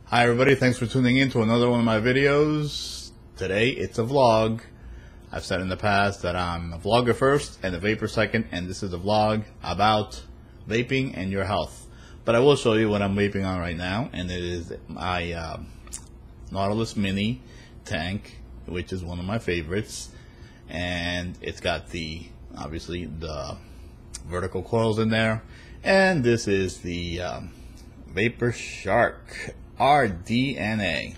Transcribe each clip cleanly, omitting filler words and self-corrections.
Hi everybody, thanks for tuning in to another one of my videos. Today it's a vlog. I've said in the past that I'm a vlogger first and a vapor second, and this is a vlog about vaping and your health. But I will show you what I'm vaping on right now, and it is my Nautilus Mini tank, which is one of my favorites. And it's got obviously the vertical coils in there, and this is the Vapor Shark RDNA.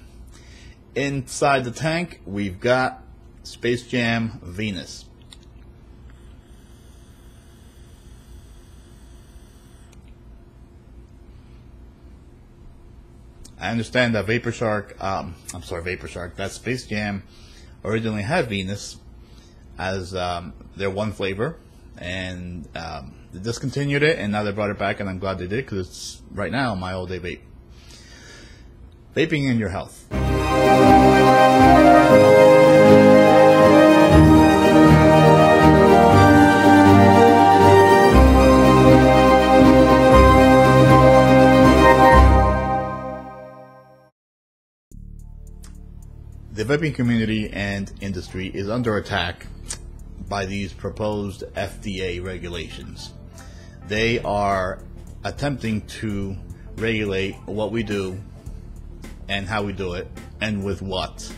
Inside the tank we've got Space Jam Venus. I understand that Vapor Shark, that Space Jam originally had Venus as their one flavor, and they discontinued it, and now they brought it back, and I'm glad they did, because it's right now my all-day vape. Vaping in your health. The vaping community and industry is under attack by these proposed FDA regulations. They are attempting to regulate what we do and how we do it and with what.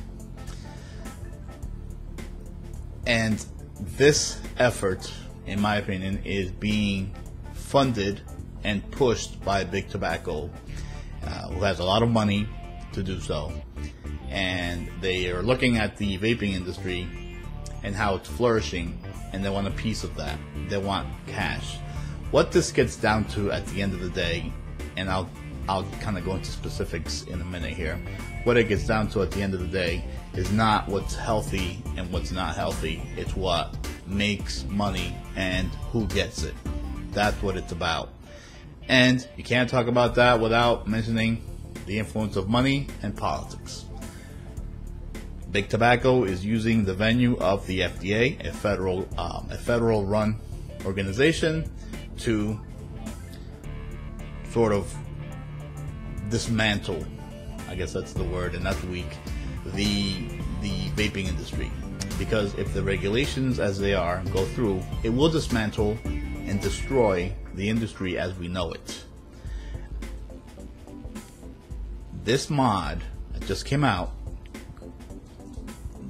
And this effort, in my opinion, is being funded and pushed by Big Tobacco, who has a lot of money to do so. And they are looking at the vaping industry and how it's flourishing, and they want a piece of that. They want cash. What this gets down to at the end of the day, and I'll kind of go into specifics in a minute here. What it gets down to at the end of the day is not what's healthy and what's not healthy. It's what makes money and who gets it. That's what it's about. And you can't talk about that without mentioning the influence of money and politics. Big Tobacco is using the venue of the FDA, a federal run organization, to sort of dismantle, I guess that's the word and that's weak, the vaping industry. Because if the regulations as they are go through, it will dismantle and destroy the industry as we know it. This mod that just came out,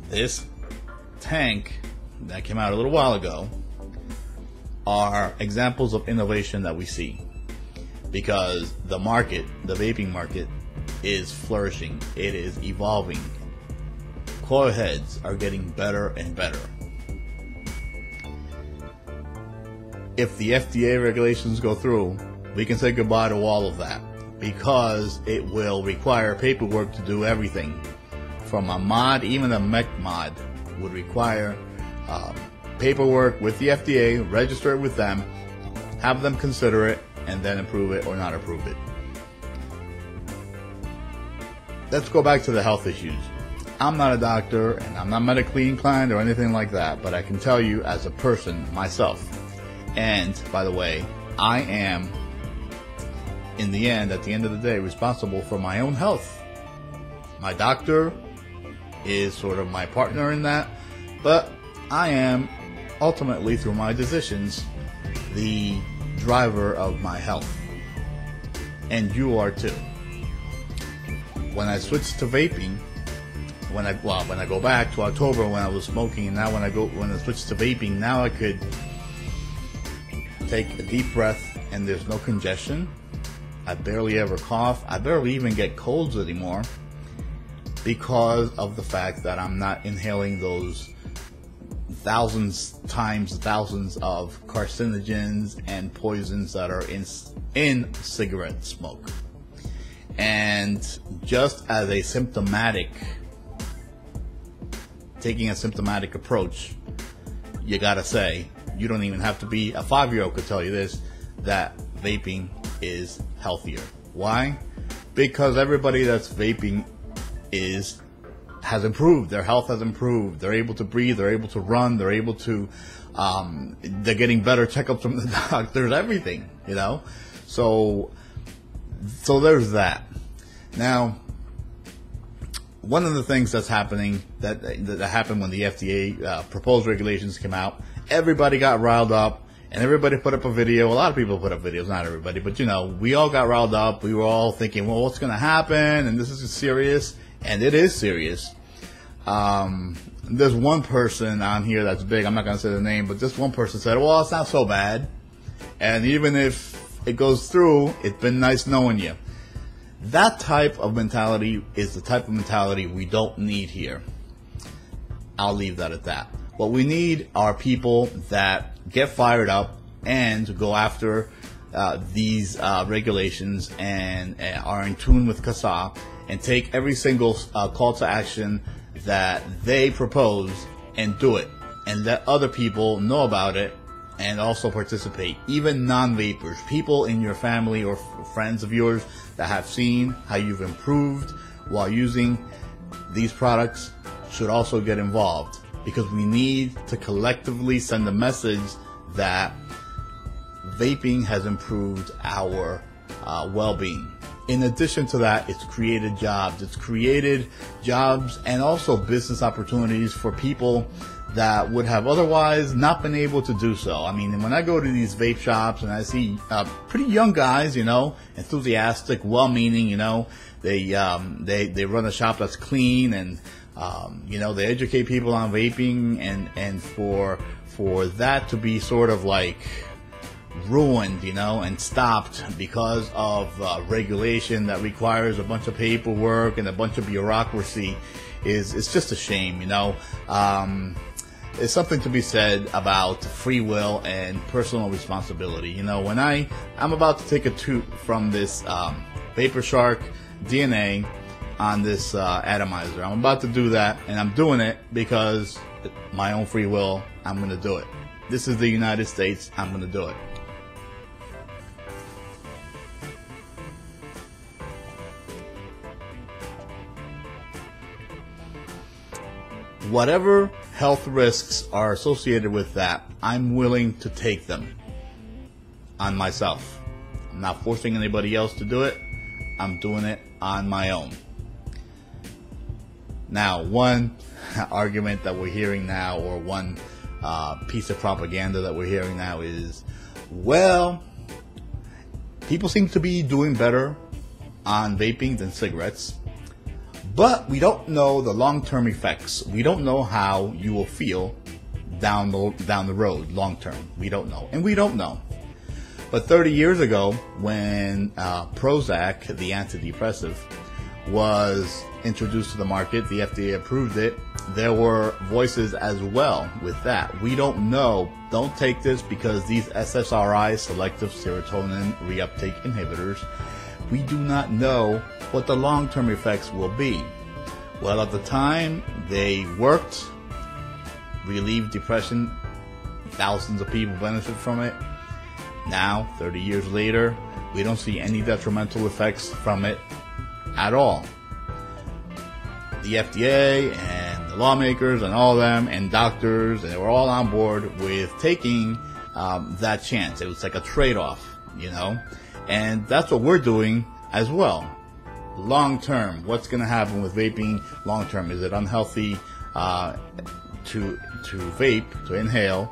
this tank that came out a little while ago, are examples of innovation that we see, because the market, the vaping market, is flourishing. It is evolving. Coil heads are getting better and better. If the FDA regulations go through, we can say goodbye to all of that, because it will require paperwork to do everything. From a mod, even a mech mod would require paperwork with the FDA, register it with them, have them consider it, and then approve it or not approve it. Let's go back to the health issues. I'm not a doctor, and I'm not medically inclined or anything like that, but I can tell you as a person myself. And by the way, I am, in the end, at the end of the day, responsible for my own health. My doctor is sort of my partner in that, but I am ultimately, through my decisions, the driver of my health, and you are too. When I switched to vaping, when I go back to October when I was smoking, and now when I switched to vaping, now I could take a deep breath and there's no congestion. I barely ever cough. I barely even get colds anymore, because of the fact that I'm not inhaling those thousands of carcinogens and poisons that are in cigarette smoke. And just as taking a symptomatic approach, you gotta say, you don't even have to be a 5-year-old could tell you this, that vaping is healthier. Why? Because everybody that's vaping has improved. Their health has improved. They're able to breathe. They're able to run. They're able to, they're getting better checkups from the doctors, everything, you know? So there's that. Now, one of the things that's happening that happened when the FDA proposed regulations came out, everybody got riled up and everybody put up a video. A lot of people put up videos, not everybody, but you know, we all got riled up. We were all thinking, well, what's going to happen? And this is serious, and it is serious. There's one person on here that's big. I'm not going to say the name, but this one person said, well, it's not so bad. And even if it goes through, it's been nice knowing you. That type of mentality is the type of mentality we don't need here. I'll leave that at that. What we need are people that get fired up and go after these regulations and are in tune with Casaa and take every single call to action that they propose and do it, and let other people know about it and also participate. Even non-vapers, people in your family or friends of yours that have seen how you've improved while using these products should also get involved, because we need to collectively send a message that vaping has improved our well-being. In addition to that, it's created jobs. It's created jobs and also business opportunities for people that would have otherwise not been able to do so. I mean, when I go to these vape shops and I see pretty young guys, you know, enthusiastic, well-meaning, you know, they run a shop that's clean, and you know, they educate people on vaping, and for that to be sort of like ruined, you know, and stopped because of regulation that requires a bunch of paperwork and a bunch of bureaucracy it's just a shame, you know. There's something to be said about free will and personal responsibility. You know, when I'm about to take a toot from this Vapor Shark DNA on this atomizer, I'm about to do that, and I'm doing it because my own free will. I'm going to do it. This is the United States. I'm going to do it. Whatever health risks are associated with that, I'm willing to take them on myself. I'm not forcing anybody else to do it. I'm doing it on my own. Now, one argument that we're hearing now, or one piece of propaganda that we're hearing now is, well, people seem to be doing better on vaping than cigarettes. But we don't know the long-term effects. We don't know how you will feel down the road, long-term. We don't know. And we don't know. But 30 years ago, when Prozac, the antidepressive, was introduced to the market, the FDA approved it, there were voices as well with that. We don't know. Don't take this because these SSRI, selective serotonin reuptake inhibitors, we do not know what the long-term effects will be. Well, at the time, they worked, relieved depression, thousands of people benefit from it. Now, 30 years later, we don't see any detrimental effects from it at all. The FDA and the lawmakers and all of them and doctors, and they were all on board with taking that chance. It was like a trade-off, you know? And that's what we're doing as well. Long term, what's going to happen with vaping long term? Is it unhealthy to vape, to inhale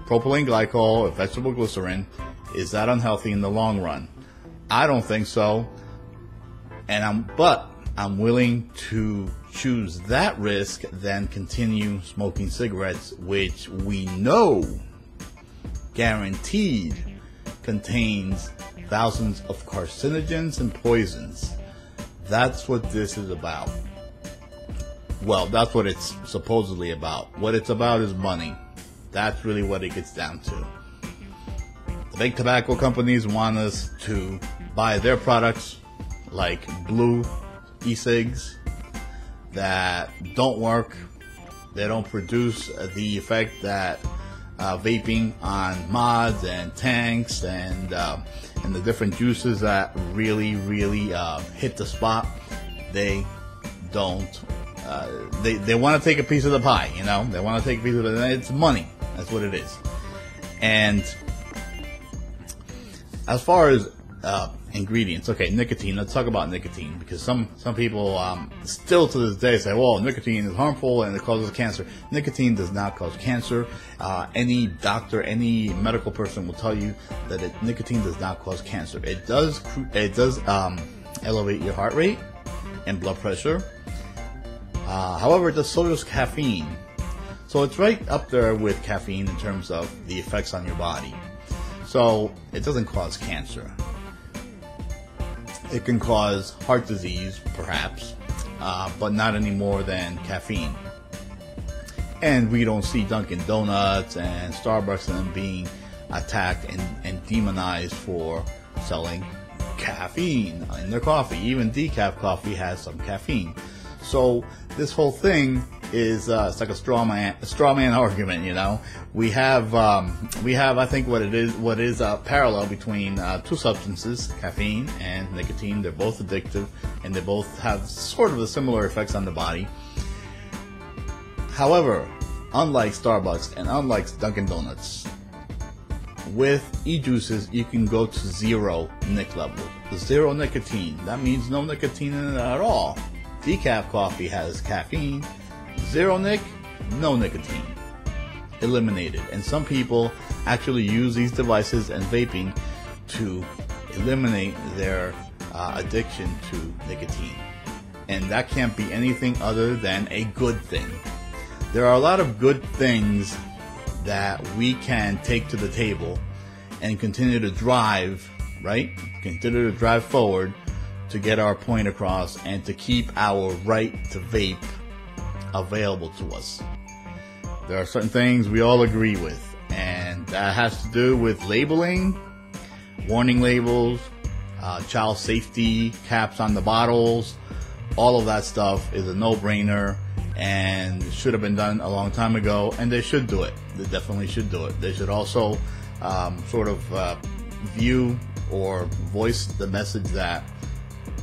propylene glycol, vegetable glycerin? Is that unhealthy in the long run? I don't think so. But I'm willing to choose that risk than continue smoking cigarettes, which we know, guaranteed, contains thousands of carcinogens and poisons. That's what this is about. Well, that's what it's supposedly about. What it's about is money. That's really what it gets down to. The big tobacco companies want us to buy their products, like blue e-cigs, that don't work. They don't produce the effect that vaping on mods and tanks and the different juices that really hit the spot. They don't. They want to take a piece of the pie, you know. They want to take a piece of it. It's money. That's what it is. And as far as ingredients. Okay, nicotine. Let's talk about nicotine, because some people still to this day say, well, nicotine is harmful and it causes cancer. Nicotine does not cause cancer. Any doctor, any medical person will tell you that nicotine does not cause cancer. It does elevate your heart rate and blood pressure. However, so does caffeine. So it's right up there with caffeine in terms of the effects on your body. So it doesn't cause cancer. It can cause heart disease, perhaps, but not any more than caffeine. And we don't see Dunkin' Donuts and Starbucks and them being attacked and demonized for selling caffeine in their coffee. Even decaf coffee has some caffeine. So this whole thing is it's like a straw man argument. You know, we have I think what is a parallel between two substances, caffeine and nicotine. They're both addictive and they both have sort of the similar effects on the body. However, unlike Starbucks and unlike Dunkin' Donuts, with e-juices you can go to zero nic level, zero nicotine. That means no nicotine in it at all. Decaf coffee has caffeine, zero nic, no nicotine, eliminated. And some people actually use these devices and vaping to eliminate their addiction to nicotine. And that can't be anything other than a good thing. There are a lot of good things that we can take to the table and continue to drive, right? Continue to drive forward to get our point across and to keep our right to vape available to us. There are certain things we all agree with, and that has to do with labeling, warning labels, child safety caps on the bottles. All of that stuff is a no-brainer and should have been done a long time ago, and they should do it. They definitely should do it. They should also view or voice the message that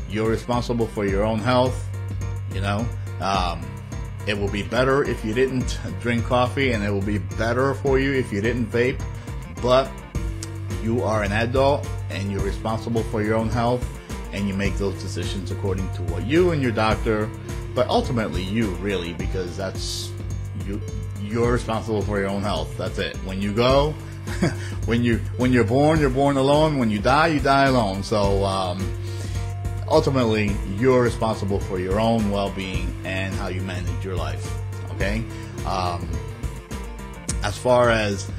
you're responsible for your own health. You know, it will be better if you didn't drink coffee, and it will be better for you if you didn't vape, but you are an adult and you're responsible for your own health, and you make those decisions according to what you and your doctor, but ultimately you really, because that's you're responsible for your own health. That's it. When you go, when you're born alone. When you die alone. So ultimately, you're responsible for your own well-being and how you manage your life. Okay. As far as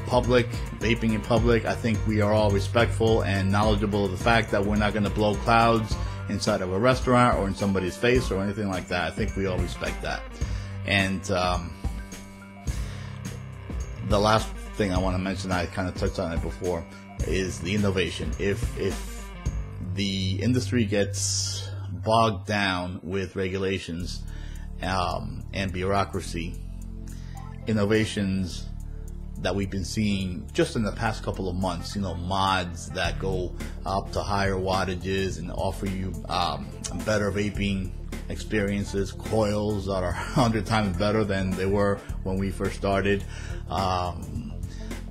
public vaping in public, I think we are all respectful and knowledgeable of the fact that we're not going to blow clouds inside of a restaurant or in somebody's face or anything like that. I think we all respect that. And the last thing I want to mention, I kind of touched on it before, is the innovation. If the industry gets bogged down with regulations and bureaucracy, innovations that we've been seeing just in the past couple of months, you know, mods that go up to higher wattages and offer you better vaping experiences, coils that are 100 times better than they were when we first started. All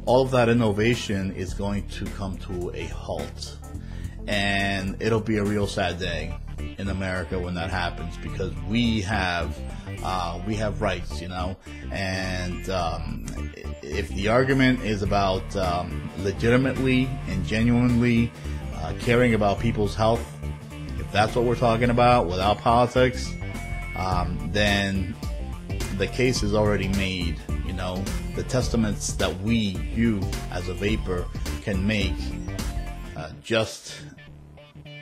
of that innovation is going to come to a halt, and it'll be a real sad day in America when that happens, because we have rights, you know, and if the argument is about legitimately and genuinely caring about people's health, if that's what we're talking about without politics, then the case is already made. You know, the testaments that you as a vapor can make just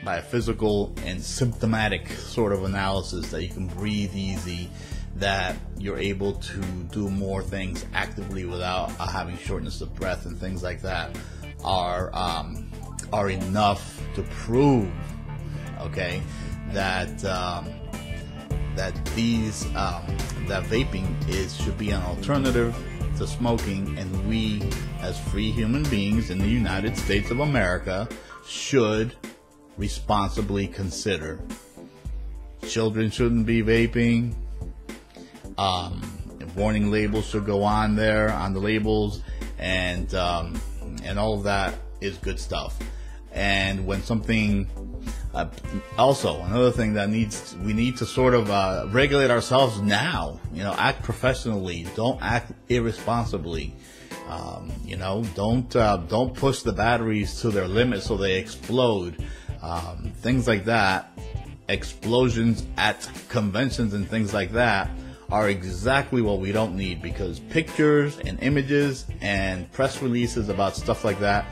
by a physical and symptomatic sort of analysis, that you can breathe easy, that you're able to do more things actively without having shortness of breath and things like that, are enough to prove, okay, that vaping should be an alternative to smoking, and we as free human beings in the United States of America should responsibly consider. Children shouldn't be vaping. Warning labels should go on there, on the labels, and all of that is good stuff. And when something, also another thing that we need to sort of regulate ourselves now. You know, act professionally. Don't act irresponsibly. You know, don't push the batteries to their limit so they explode. Things like that. Explosions at conventions and things like that are exactly what we don't need, because pictures and images and press releases about stuff like that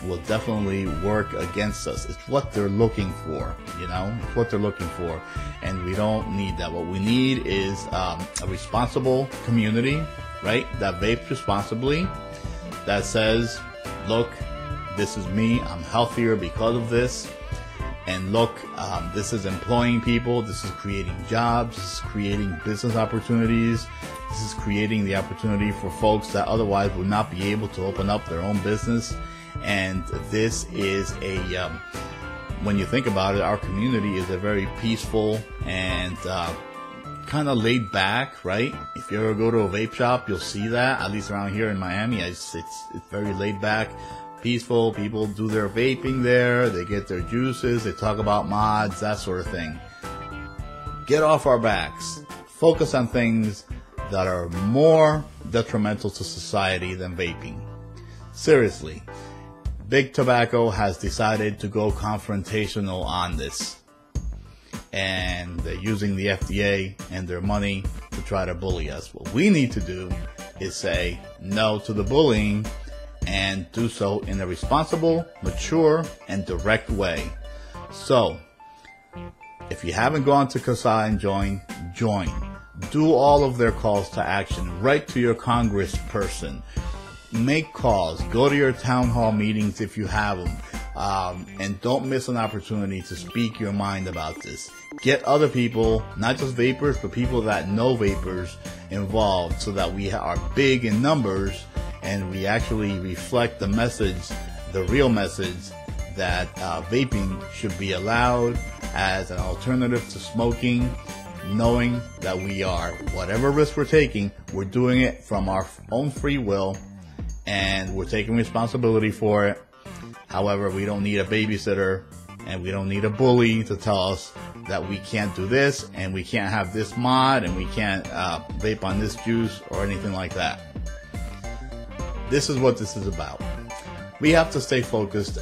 will definitely work against us. It's what they're looking for, you know, it's what they're looking for, and we don't need that. What we need is a responsible community, right, that vapes responsibly, that says, look, this is me, I'm healthier because of this. And look, this is employing people, this is creating jobs, this is creating business opportunities, this is creating the opportunity for folks that otherwise would not be able to open up their own business. And this is when you think about it, our community is a very peaceful and kind of laid back, right? If you ever go to a vape shop, you'll see that, at least around here in Miami, it's very laid back. Peaceful. People do their vaping there, they get their juices, they talk about mods, that sort of thing. Get off our backs. Focus on things that are more detrimental to society than vaping. Seriously. Big Tobacco has decided to go confrontational on this. And they're using the FDA and their money to try to bully us. What we need to do is say no to the bullying, and do so in a responsible, mature, and direct way. So, if you haven't gone to Casaa and join. Do all of their calls to action. Write to your congressperson. Make calls. Go to your town hall meetings if you have them. And don't miss an opportunity to speak your mind about this. Get other people, not just vapors, but people that know vapors involved, so that we are big in numbers and we actually reflect the message, the real message, that vaping should be allowed as an alternative to smoking, knowing that we are, whatever risk we're taking, we're doing it from our own free will, and we're taking responsibility for it. However, we don't need a babysitter, and we don't need a bully to tell us that we can't do this, and we can't have this mod, and we can't vape on this juice, or anything like that. This is what this is about. We have to stay focused.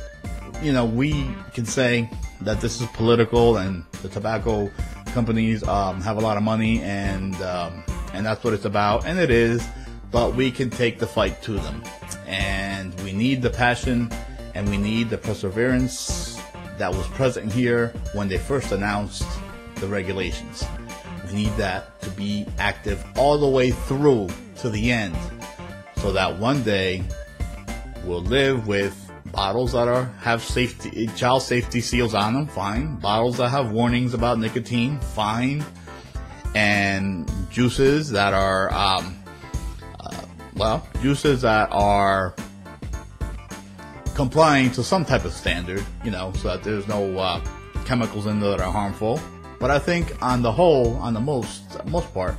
You know, we can say that this is political and the tobacco companies have a lot of money, and that's what it's about, and it is, but we can take the fight to them. And we need the passion and we need the perseverance that was present here when they first announced the regulations. We need that to be active all the way through to the end, so that one day we'll live with bottles that have child safety seals on them, fine. Bottles that have warnings about nicotine, fine. And juices that are, juices that are complying to some type of standard, you know, so that there's no chemicals in there that are harmful. But I think on the whole, on the most part,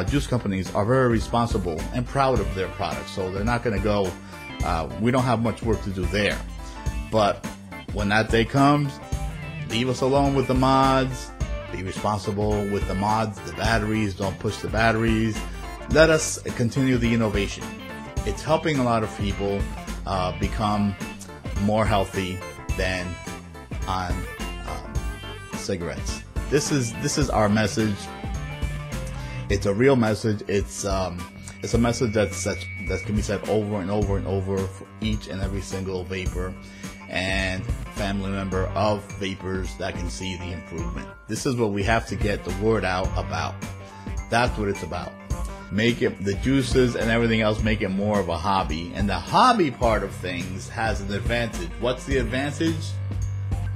juice companies are very responsible and proud of their products, so they're not going to go. We don't have much work to do there. But when that day comes, leave us alone with the mods. Be responsible with the mods, the batteries. Don't push the batteries. Let us continue the innovation. It's helping a lot of people become more healthy than on cigarettes. This is our message. It's a real message. It's a message that can be said over and over and over for each and every single vapor and family member of vapors that can see the improvement. This is what we have to get the word out about. That's what it's about. Make it, the juices and everything else, make it more of a hobby. And the hobby part of things has an advantage. What's the advantage?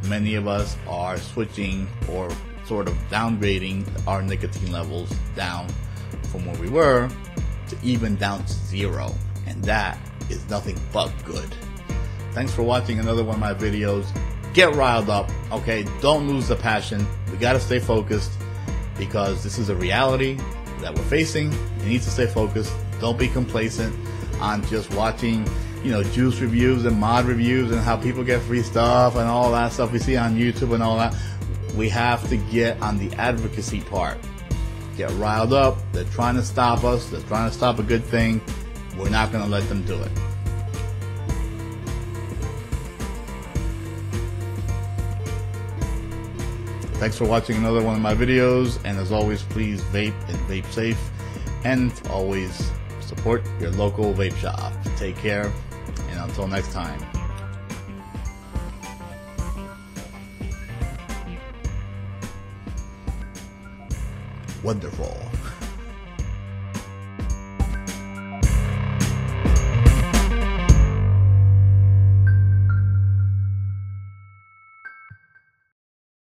Many of us are switching or sort of downgrading our nicotine levels down from where we were to even down to 0. And that is nothing but good. Thanks for watching another one of my videos. Get riled up, okay? Don't lose the passion. We gotta stay focused because this is a reality that we're facing. You need to stay focused. Don't be complacent on just watching, juice reviews and mod reviews and how people get free stuff and all that stuff we see on YouTube and all that. We have to get on the advocacy part. Get riled up. They're trying to stop us. They're trying to stop a good thing. We're not going to let them do it. Thanks for watching another one of my videos, and as always, please vape and vape safe, and always support your local vape shop. Take care, and until next time. Wonderful.